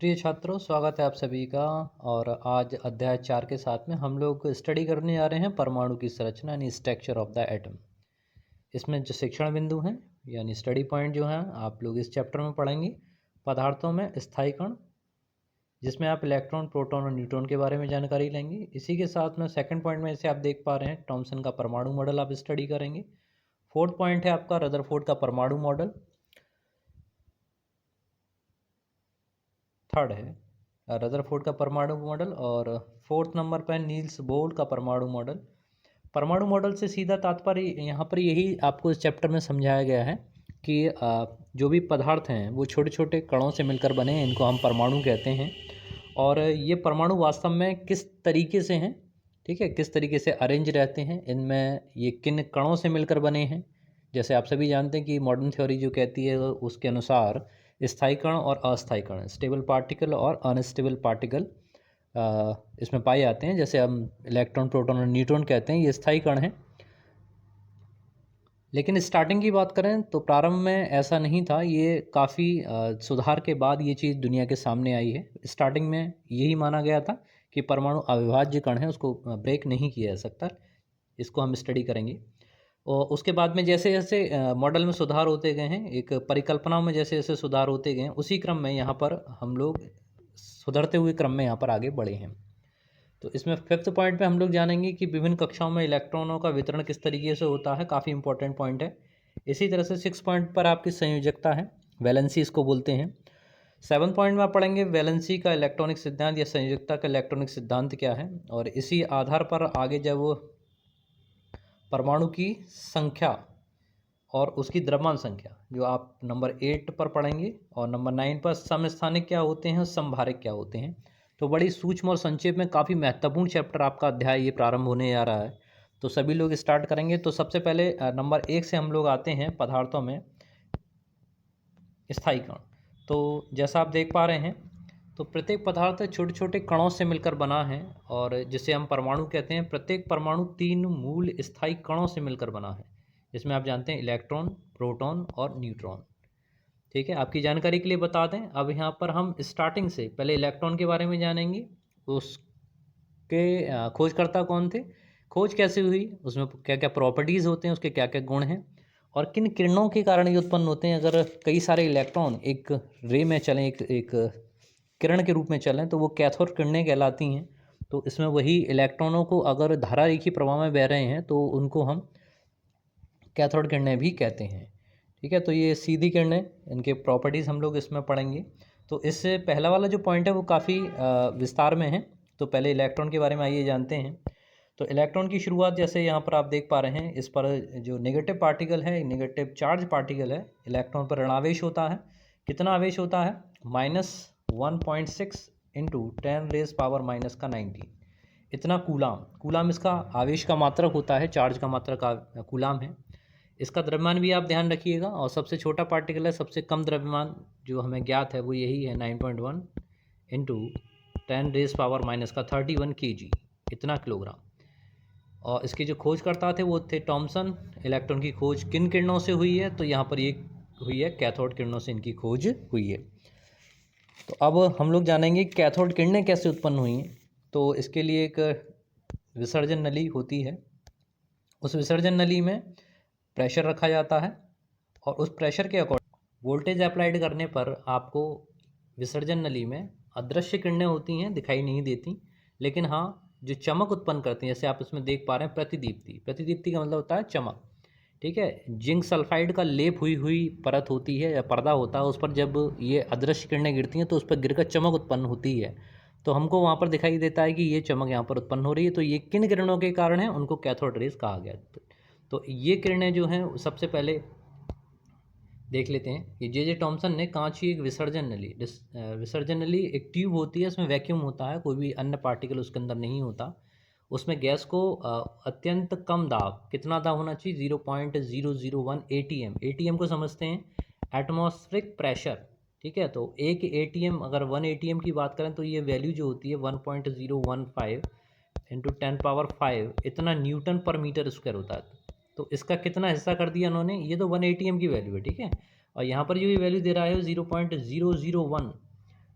प्रिय छात्रों, स्वागत है आप सभी का। और आज अध्याय 4 के साथ में हम लोग स्टडी करने जा रहे हैं परमाणु की संरचना यानी स्ट्रक्चर ऑफ द एटम। इसमें जो शिक्षण बिंदु हैं यानी स्टडी पॉइंट जो हैं आप लोग इस चैप्टर में पढ़ेंगे पदार्थों में स्थायी कण, जिसमें आप इलेक्ट्रॉन, प्रोटॉन और न्यूट्रॉन के बारे में जानकारी लेंगे। इसी के साथ में सेकंड पॉइंट में जैसे आप देख पा रहे हैं थॉमसन का परमाणु मॉडल आप स्टडी करेंगे। फोर्थ पॉइंट है आपका रदरफोर्ड का परमाणु मॉडल। थर्ड है रदरफोर्ड का परमाणु मॉडल। और फोर्थ नंबर पर नील्स बोर का परमाणु मॉडल। परमाणु मॉडल से सीधा तात्पर्य यहाँ पर यही आपको इस चैप्टर में समझाया गया है कि जो भी पदार्थ हैं वो छोटे छोटे कणों से मिलकर बने हैं, इनको हम परमाणु कहते हैं। और ये परमाणु वास्तव में किस तरीके से हैं, ठीक है, किस तरीके से अरेंज रहते हैं, इनमें ये किन कणों से मिलकर बने हैं। जैसे आप सभी जानते हैं कि मॉडर्न थ्योरी जो कहती है उसके अनुसार स्थायी कण और अस्थायी कण, स्टेबल पार्टिकल और अनस्टेबल पार्टिकल इसमें पाए जाते हैं। जैसे हम इलेक्ट्रॉन, प्रोटॉन और न्यूट्रॉन कहते हैं, ये स्थायी कण हैं। लेकिन स्टार्टिंग की बात करें तो प्रारंभ में ऐसा नहीं था। ये काफ़ी सुधार के बाद ये चीज़ दुनिया के सामने आई है। स्टार्टिंग में यही माना गया था कि परमाणु अविभाज्य कण है, उसको ब्रेक नहीं किया जा सकता। इसको हम स्टडी करेंगे। और उसके बाद में जैसे जैसे मॉडल में सुधार होते गए हैं, एक परिकल्पनाओं में जैसे जैसे सुधार होते गए हैं, उसी क्रम में यहाँ पर हम लोग सुधरते हुए क्रम में यहाँ पर आगे बढ़े हैं। तो इसमें फिफ्थ पॉइंट पे हम लोग जानेंगे कि विभिन्न कक्षाओं में इलेक्ट्रॉनों का वितरण किस तरीके से होता है, काफ़ी इंपॉर्टेंट पॉइंट है। इसी तरह से सिक्स पॉइंट पर आपकी संयोजकता है, वैलेंसी इसको बोलते हैं। सेवन पॉइंट में आप पढ़ेंगे वैलेंसी का इलेक्ट्रॉनिक सिद्धांत या संयोजकता का इलेक्ट्रॉनिक सिद्धांत क्या है। और इसी आधार पर आगे जब परमाणु की संख्या और उसकी द्रव्यमान संख्या जो आप नंबर 8 पर पढ़ेंगे, और नंबर 9 पर समस्थानिक क्या होते हैं और समभारिक क्या होते हैं। तो बड़ी सूक्ष्म और संक्षेप में काफ़ी महत्वपूर्ण चैप्टर आपका अध्याय ये प्रारंभ होने जा रहा है। तो सभी लोग स्टार्ट करेंगे। तो सबसे पहले नंबर 1 से हम लोग आते हैं पदार्थों में स्थायी कण। तो जैसा आप देख पा रहे हैं तो प्रत्येक पदार्थ छोटे छोटे कणों से मिलकर बना है, और जिसे हम परमाणु कहते हैं। प्रत्येक परमाणु 3 मूल स्थायी कणों से मिलकर बना है, जिसमें आप जानते हैं इलेक्ट्रॉन, प्रोटॉन और न्यूट्रॉन। ठीक है, आपकी जानकारी के लिए बता दें। अब यहाँ पर हम स्टार्टिंग से पहले इलेक्ट्रॉन के बारे में जानेंगे। उसके खोजकर्ता कौन थे, खोज कैसे हुई, उसमें क्या क्या प्रॉपर्टीज़ होते हैं, उसके क्या क्या गुण हैं, और किन किरणों के कारण ये उत्पन्न होते हैं। अगर कई सारे इलेक्ट्रॉन एक रे में चलें, एक किरण के रूप में चलें, तो वो कैथोड किरणें कहलाती हैं। तो इसमें वही इलेक्ट्रॉनों को अगर धारा रेखी प्रवाह में बह रहे हैं तो उनको हम कैथोड किरणें भी कहते हैं। ठीक है, तो ये सीधी किरणें, इनके प्रॉपर्टीज़ हम लोग इसमें पढ़ेंगे। तो इससे पहला वाला जो पॉइंट है वो काफ़ी विस्तार में है। तो पहले इलेक्ट्रॉन के बारे में आइए जानते हैं। तो इलेक्ट्रॉन की शुरुआत जैसे यहाँ पर आप देख पा रहे हैं, इस पर जो नेगेटिव पार्टिकल है, नेगेटिव चार्ज पार्टिकल है, इलेक्ट्रॉन पर ऋणावेश होता है। कितना आवेश होता है, -1.6 इंटू 10⁻⁻⁹ इतना कूलाम। कूलाम इसका आवेश का मात्रक होता है, चार्ज का मात्रक कूलाम है। इसका द्रव्यमान भी आप ध्यान रखिएगा। और सबसे छोटा पार्टिकल है, सबसे कम द्रव्यमान जो हमें ज्ञात है वो यही है, 9.1 इंटू 10⁻⁻31 kg, इतना किलोग्राम। और इसके जो खोजकर्ता थे वो थे थॉमसन। इलेक्ट्रॉन की खोज किन किरणों से हुई है, तो यहाँ पर ये हुई है कैथोड किरणों से इनकी खोज हुई है। तो अब हम लोग जानेंगे कैथोड किरणें कैसे उत्पन्न हुई हैं। तो इसके लिए एक विसर्जन नली होती है। उस विसर्जन नली में प्रेशर रखा जाता है, और उस प्रेशर के अकॉर्डिंग वोल्टेज अप्लाइड करने पर आपको विसर्जन नली में अदृश्य किरणें होती हैं, दिखाई नहीं देती, लेकिन हाँ जो चमक उत्पन्न करती हैं, जैसे आप इसमें देख पा रहे हैं प्रतिदीप्ति। प्रतिदीप्ति का मतलब होता है चमक। ठीक है, जिंक सल्फाइड का लेप हुई हुई परत होती है या पर्दा होता है, उस पर जब ये अदृश्य किरणें गिरती हैं तो उस पर गिरकर चमक उत्पन्न होती है। तो हमको वहाँ पर दिखाई देता है कि ये चमक यहाँ पर उत्पन्न हो रही है। तो ये किन किरणों के कारण है, उनको कैथोड रेज कहा गया। तो ये किरणें जो हैं सबसे पहले देख लेते हैं कि जे टॉमसन ने कांच की एक विसर्जन नली, विसर्जन नली एक ट्यूब होती है, उसमें वैक्यूम होता है, कोई भी अन्य पार्टिकल उसके अंदर नहीं होता। उसमें गैस को अत्यंत कम दाब, कितना दाब होना चाहिए, 0.001 ATM। ATM को समझते हैं एटमॉस्फेरिक प्रेशर। ठीक है, तो एक ATM, अगर 1 ATM की बात करें तो ये वैल्यू जो होती है 1.015 इंटू 10⁵ इतना न्यूटन पर मीटर स्क्वायर होता है। तो इसका कितना हिस्सा कर दिया उन्होंने, ये तो 1 ATM की वैल्यू है। ठीक है, और यहाँ पर जो ये वैल्यू दे रहा है 0.001,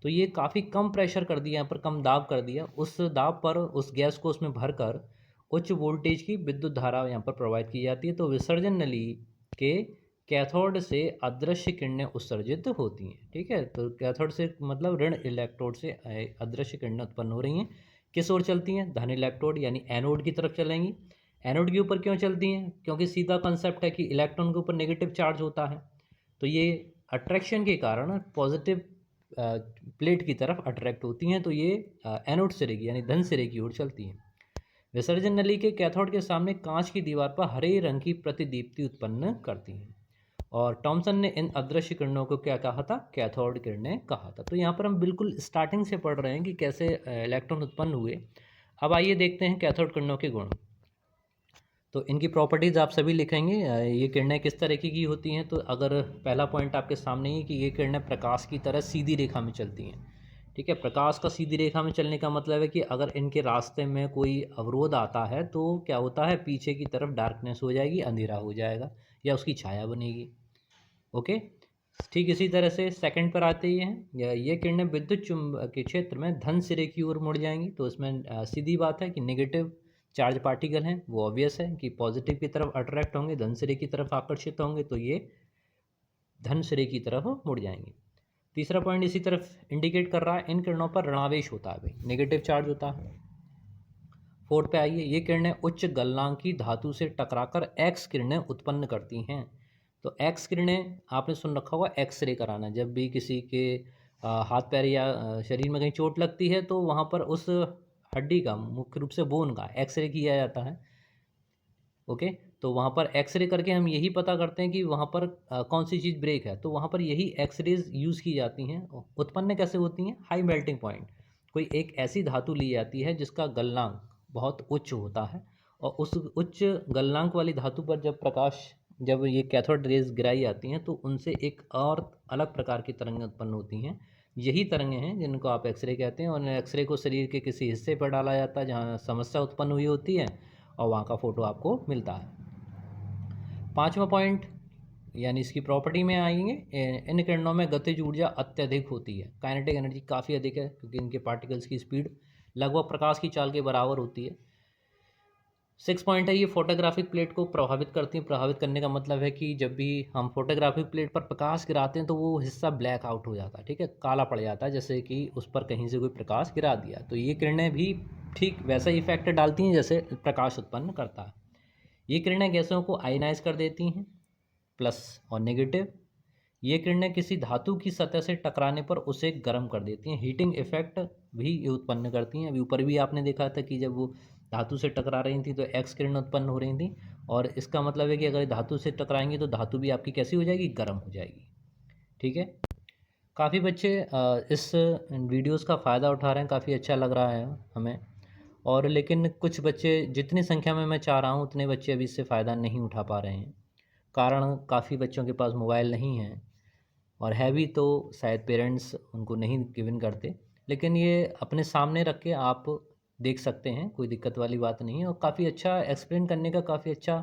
तो ये काफ़ी कम प्रेशर कर दिया, यहाँ पर कम दाब कर दिया, उस दाब पर उस गैस को उसमें भरकर उच्च वोल्टेज की विद्युत धारा यहाँ पर प्रोवाइड की जाती है। तो विसर्जन नली के कैथोड से अदृश्य किरणें उत्सर्जित होती हैं। ठीक है, तो कैथोड से मतलब ऋण इलेक्ट्रोड से अदृश्य किरणें उत्पन्न हो रही हैं। किस ओर चलती हैं? धन इलेक्ट्रोड यानी एनोड की तरफ चलेंगी। एनोड के ऊपर क्यों चलती हैं? क्योंकि सीधा कंसेप्ट है कि इलेक्ट्रॉन के ऊपर नेगेटिव चार्ज होता है, तो ये अट्रैक्शन के कारण पॉजिटिव प्लेट की तरफ अट्रैक्ट होती हैं, तो ये एनोड सिरे की यानी धन सिरे की ओर चलती हैं। विसर्जन नली के कैथोड के सामने कांच की दीवार पर हरे रंग की प्रतिदीप्ति उत्पन्न करती हैं। और टॉमसन ने इन अदृश्य किरणों को क्या कहा था? कैथोड किरणें कहा था। तो यहाँ पर हम बिल्कुल स्टार्टिंग से पढ़ रहे हैं कि कैसे इलेक्ट्रॉन उत्पन्न हुए। अब आइए देखते हैं कैथोड किरणों के गुण। तो इनकी प्रॉपर्टीज़ आप सभी लिखेंगे। ये किरणें किस तरीके की होती हैं? तो अगर पहला पॉइंट आपके सामने ही कि ये किरणें प्रकाश की तरह सीधी रेखा में चलती हैं। ठीक है, प्रकाश का सीधी रेखा में चलने का मतलब है कि अगर इनके रास्ते में कोई अवरोध आता है तो क्या होता है, पीछे की तरफ डार्कनेस हो जाएगी, अंधेरा हो जाएगा या उसकी छाया बनेगी। ओके, ठीक इसी तरह से सेकंड पर आते ही हैं, ये किरणें विद्युत चुम्बकीय क्षेत्र में धन सिरे की ओर मुड़ जाएंगी। तो इसमें सीधी बात है कि नेगेटिव चार्ज पार्टिकल हैं वो ऑब्वियस है कि पॉजिटिव की तरफ अट्रैक्ट होंगे, धन सिरे की तरफ आकर्षित होंगे, तो ये धन सिरे की तरफ मुड़ जाएंगे। तीसरा पॉइंट इसी तरफ इंडिकेट कर रहा है, इन किरणों पर ऋणावेश होता है भाई, नेगेटिव चार्ज होता है। फोर्थ पे आइए, ये किरणें उच्च गलनांक की धातु से टकराकर एक्स किरणें उत्पन्न करती हैं। तो एक्स किरणें आपने सुन रखा होगा, एक्सरे कराना, जब भी किसी के हाथ पैर या शरीर में कहीं चोट लगती है तो वहाँ पर उस हड्डी का, मुख्य रूप से बोन का एक्सरे किया जाता है। ओके, तो वहाँ पर एक्सरे करके हम यही पता करते हैं कि वहाँ पर कौन सी चीज़ ब्रेक है, तो वहाँ पर यही एक्सरेज यूज़ की जाती हैं। उत्पन्न कैसे होती हैं? हाई मेल्टिंग पॉइंट, कोई एक ऐसी धातु ली जाती है जिसका गलनांक बहुत उच्च होता है, और उस उच्च गलनांक वाली धातु पर जब ये कैथोड रेज गिराई जाती हैं तो उनसे एक और अलग प्रकार की तरंगें उत्पन्न होती हैं। यही तरंगें हैं जिनको आप एक्सरे कहते हैं, और एक्सरे को शरीर के किसी हिस्से पर डाला जाता है जहाँ समस्या उत्पन्न हुई होती है, और वहाँ का फ़ोटो आपको मिलता है। पांचवा पॉइंट यानी इसकी प्रॉपर्टी में आएंगे, इन किरणों में गतिज ऊर्जा अत्यधिक होती है, काइनेटिक एनर्जी काफ़ी अधिक है, क्योंकि इनके पार्टिकल्स की स्पीड लगभग प्रकाश की चाल के बराबर होती है। 6 पॉइंट है, ये फोटोग्राफिक प्लेट को प्रभावित करती हैं। प्रभावित करने का मतलब है कि जब भी हम फोटोग्राफिक प्लेट पर प्रकाश गिराते हैं तो वो हिस्सा ब्लैक आउट हो जाता है, ठीक है, काला पड़ जाता है, जैसे कि उस पर कहीं से कोई प्रकाश गिरा दिया। तो ये किरणें भी ठीक वैसा ही इफेक्ट डालती हैं जैसे प्रकाश उत्पन्न करता है। ये किरणें गैसों को आयनाइज कर देती हैं, प्लस और नेगेटिव। ये किरणें किसी धातु की सतह से टकराने पर उसे गर्म कर देती हैं, हीटिंग इफेक्ट भी ये उत्पन्न करती हैं। अभी ऊपर भी आपने देखा था कि जब वो धातु से टकरा रही थी तो एक्स किरण उत्पन्न हो रही थी, और इसका मतलब है कि अगर धातु से टकराएंगी तो धातु भी आपकी कैसी हो जाएगी? गर्म हो जाएगी। ठीक है, काफ़ी बच्चे इस वीडियोस का फ़ायदा उठा रहे हैं, काफ़ी अच्छा लग रहा है हमें। और लेकिन कुछ बच्चे, जितनी संख्या में मैं चाह रहा हूँ उतने बच्चे अभी इससे फ़ायदा नहीं उठा पा रहे हैं। कारण काफ़ी बच्चों के पास मोबाइल नहीं है, और है भी तो शायद पेरेंट्स उनको नहीं गिवन करते, लेकिन ये अपने सामने रख के आप देख सकते हैं, कोई दिक्कत वाली बात नहीं है। और काफ़ी अच्छा एक्सप्लेन करने का काफ़ी अच्छा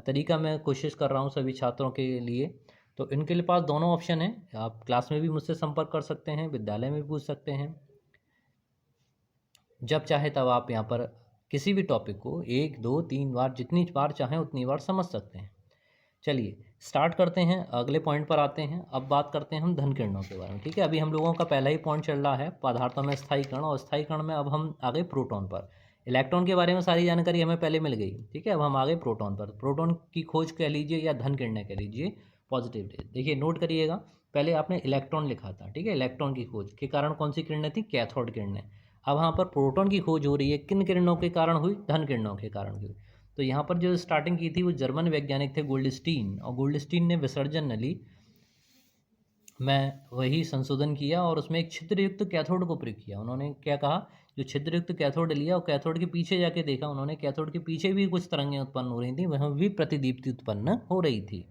तरीका मैं कोशिश कर रहा हूँ सभी छात्रों के लिए। तो इनके लिए पास दोनों ऑप्शन हैं, आप क्लास में भी मुझसे संपर्क कर सकते हैं, विद्यालय में भी पूछ सकते हैं, जब चाहे तब आप यहाँ पर किसी भी टॉपिक को 1 2 3 बार, जितनी बार चाहें उतनी बार समझ सकते हैं। चलिए स्टार्ट करते हैं, अगले पॉइंट पर आते हैं। अब बात करते हैं हम धन किरणों के बारे में। ठीक है, अभी हम लोगों का पहला ही पॉइंट चल रहा है पदार्थों में स्थायी कण, और स्थायी कण में अब हम आ गए प्रोटॉन पर। इलेक्ट्रॉन के बारे में सारी जानकारी हमें पहले मिल गई। ठीक है, अब हम आ गए प्रोटॉन पर। प्रोटॉन की खोज कह लीजिए या धन किरणें कह लीजिए, पॉजिटिव रेज। देखिए नोट करिएगा, पहले आपने इलेक्ट्रॉन लिखा था, ठीक है, इलेक्ट्रॉन की खोज के कारण कौन सी किरणें थी? कैथोड किरणें। अब वहाँ पर प्रोटॉन की खोज हो रही है, किन किरणों के कारण हुई? धन किरणों के कारण हुई। तो यहाँ पर जो स्टार्टिंग की थी वो जर्मन वैज्ञानिक थे गोल्डस्टीन, और गोल्डस्टीन ने विसर्जन नली में वही संशोधन किया और उसमें एक छिद्रयुक्त कैथोड को प्रयोग किया। उन्होंने क्या कहा, जो छिद्रयुक्त कैथोड लिया और कैथोड के पीछे जाके देखा उन्होंने, कैथोड के पीछे भी कुछ तरंगें उत्पन्न हो रही थी, वहाँ भी प्रतिदीप्ति उत्पन्न हो रही थी।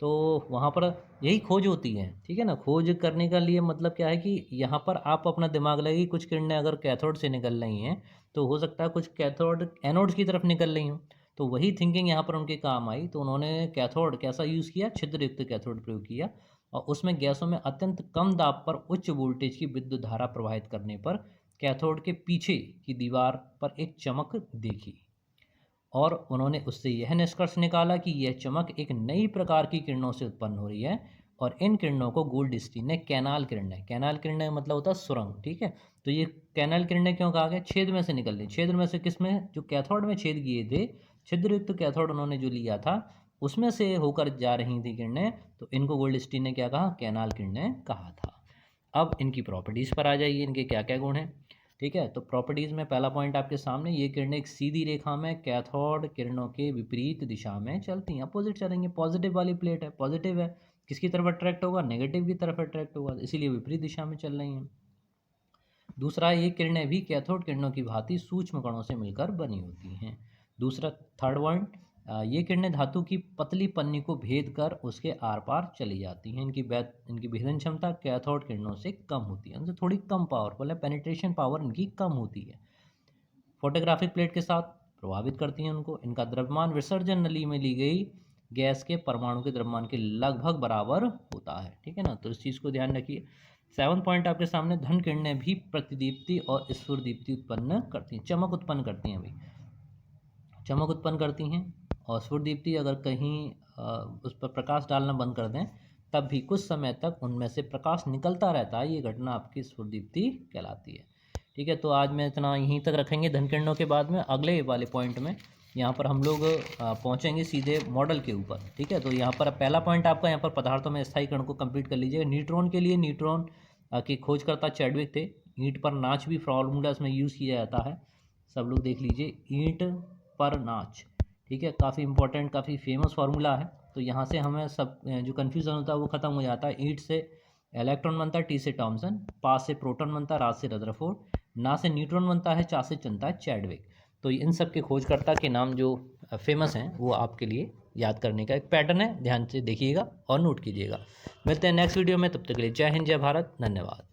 तो वहाँ पर यही खोज होती है। ठीक है ना, खोज करने का लिए मतलब क्या है कि यहाँ पर आप अपना दिमाग लगाइए, कुछ किरणें अगर कैथोड से निकल रही हैं तो हो सकता है कुछ कैथोड एनोड की तरफ निकल रही हूँ, तो वही थिंकिंग यहाँ पर उनके काम आई। तो उन्होंने कैथोड कैसा यूज़ किया? छिद्रयुक्त कैथोड प्रयोग किया। और उसमें गैसों में अत्यंत कम दाब पर उच्च वोल्टेज की विद्युत धारा प्रवाहित करने पर कैथोड के पीछे की दीवार पर एक चमक देखी और उन्होंने उससे यह निष्कर्ष निकाला कि यह चमक एक नई प्रकार की किरणों से उत्पन्न हो रही है और इन किरणों को गोल्डस्टीन ने कैनाल किरणें मतलब होता है सुरंग, ठीक है। तो ये कैनाल किरणें क्यों कहा गया, छेद में से निकल रही, छेद में से किस में, जो कैथोड में छेद किए थे, छिद्रयुक्त कैथोड उन्होंने जो लिया था उसमें से होकर जा रही थी किरणें, तो इनको गोल्डस्टीन ने क्या कहा, कैनाल किरणें कहा था। अब इनकी प्रॉपर्टीज़ पर आ जाइए, इनके क्या क्या गुण हैं, ठीक है। तो प्रॉपर्टीज़ में पहला पॉइंट आपके सामने, ये किरणें एक सीधी रेखा में कैथोड किरणों के विपरीत दिशा में चलती हैं, अपोजिट चलेंगे। पॉजिटिव वाली प्लेट है, पॉजिटिव है, किसकी तरफ अट्रैक्ट होगा, नेगेटिव की तरफ अट्रैक्ट होगा, इसीलिए विपरीत दिशा में चल रही हैं। दूसरा, ये किरणें भी कैथोड किरणों की भांति सूक्ष्म कणों से मिलकर बनी होती हैं। दूसरा, थर्ड पॉइंट, ये किरणें धातु की पतली पन्नी को भेद कर उसके आर पार चली जाती हैं। इनकी भेदन क्षमता कैथोड किरणों से कम होती है, उनसे थोड़ी कम पावरफुल है, पेनिट्रेशन पावर इनकी कम होती है। फोटोग्राफिक प्लेट के साथ प्रभावित करती हैं उनको। इनका द्रव्यमान विसर्जन नली में ली गई गैस के परमाणु के द्रव्यमान के लगभग बराबर होता है, ठीक है ना। तो इस चीज़ को ध्यान रखिए। 7 पॉइंट आपके सामने, धन किरणें भी प्रतिदीप्ति और स्फुरदीप्ति उत्पन्न करती हैं, चमक उत्पन्न करती हैं, भाई चमक उत्पन्न करती हैं। और स्फुरदीप्ति अगर कहीं उस पर प्रकाश डालना बंद कर दें तब भी कुछ समय तक उनमें से प्रकाश निकलता रहता है, ये घटना आपकी स्फुरदीप्ति कहलाती है, ठीक है। तो आज मैं इतना यहीं तक रखेंगे धन किरणों के। बाद में अगले वाले पॉइंट में यहाँ पर हम लोग पहुँचेंगे सीधे मॉडल के ऊपर, ठीक है। तो यहाँ पर पहला पॉइंट आपका यहाँ पर पदार्थों में स्थायी कण को कंप्लीट कर लीजिएगा। न्यूट्रॉन के लिए न्यूट्रॉन की खोजकर्ता चैडविक थे। ईंट पर नाच भी फॉर्मूला इसमें यूज़ किया जाता है, सब लोग देख लीजिए, ईंट पर नाच, ठीक है, काफ़ी इंपॉर्टेंट, काफ़ी फेमस फार्मूला है। तो यहाँ से हमें सब जो कन्फ्यूज़न होता है वो ख़त्म हो जाता है। ईंट से इलेक्ट्रॉन बनता है, टी से टॉमसन, पा से प्रोटॉन बनता है, रात से रदरफोर्ड, ना से न्यूट्रॉन बनता है, चा से चलता है चैडविक। तो इन सब के खोजकर्ता के नाम जो फेमस हैं वो आपके लिए याद करने का एक पैटर्न है, ध्यान से देखिएगा और नोट कीजिएगा। मिलते हैं नेक्स्ट वीडियो में, तब तक के लिए जय हिंद, जय भारत, धन्यवाद।